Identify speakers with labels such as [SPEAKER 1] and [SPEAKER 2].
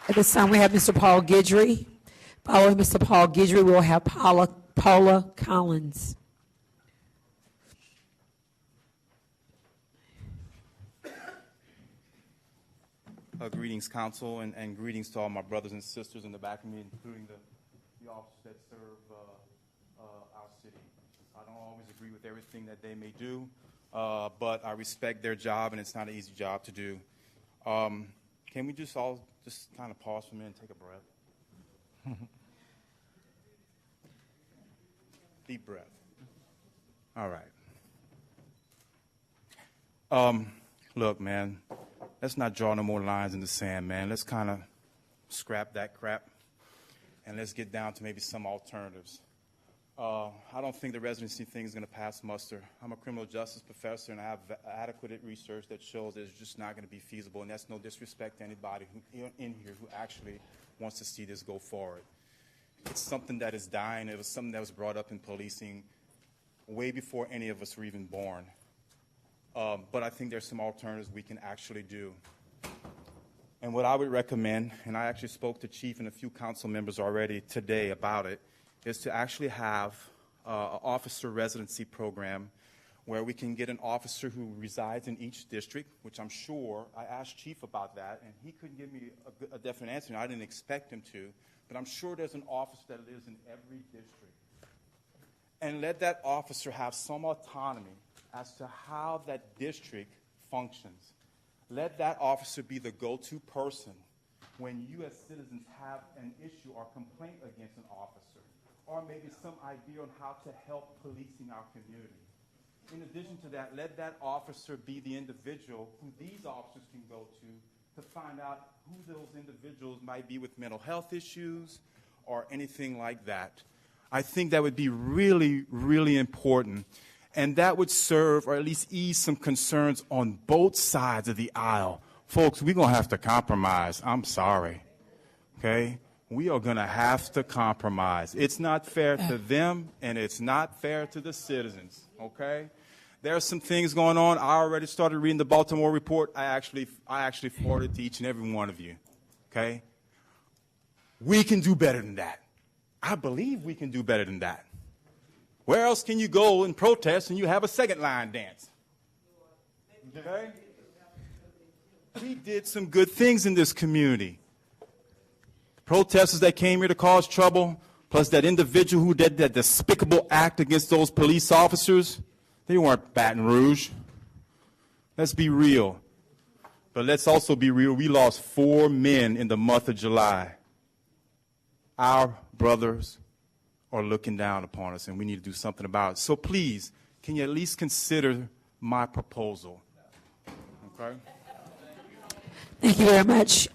[SPEAKER 1] At this time, we have Mr. Paul Guidry. Following Mr. Paul Guidry, we'll have Paula Collins.
[SPEAKER 2] Greetings, Council, and greetings to all my brothers and sisters in the back of me, including the officers that serve our city. I don't always agree with everything that they may do, but I respect their job, and it's not an easy job to do. Can we just all kind of pause for a minute and take a breath? Deep breath. All right. Look, man, let's not draw no more lines in the sand, man. Let's kind of scrap that crap, and let's get down to maybe some alternatives. I don't think the residency thing is going to pass muster. I'm a criminal justice professor, and I have adequate research that shows that it's just not going to be feasible, and that's no disrespect to anybody in here who actually wants to see this go forward. It's something that is dying. It was something that was brought up in policing way before any of us were even born. But I think there's some alternatives we can actually do. And what I would recommend, and I actually spoke to Chief and a few council members already today about it, is to actually have an officer residency program where we can get an officer who resides in each district, which I'm sure, I asked Chief about that, and he couldn't give me a definite answer, and I didn't expect him to, but I'm sure there's an officer that lives in every district. And let that officer have some autonomy as to how that district functions. Let that officer be the go-to person when you as citizens have an issue or complaint against an officer, or maybe some idea on how to help policing our community. In addition to that, let that officer be the individual who these officers can go to find out who those individuals might be with mental health issues or anything like that. I think that would be really, really important. And that would serve, or at least ease some concerns on both sides of the aisle. Folks, we're going to have to compromise. I'm sorry. Okay? We are going to have to compromise. It's not fair to them, and it's not fair to the citizens. Okay? There are some things going on. I already started reading the Baltimore report. I actually forwarded it to each and every one of you. Okay? We can do better than that. I believe we can do better than that. Where else can you go and protest and you have a second line dance? Okay? We did some good things in this community. Protesters that came here to cause trouble, plus that individual who did that despicable act against those police officers, they weren't Baton Rouge. Let's be real. But let's also be real. We lost 4 men in the month of July. Our brothers are looking down upon us, and we need to do something about it. So please, can you at least consider my proposal? Okay?
[SPEAKER 1] Thank you very much.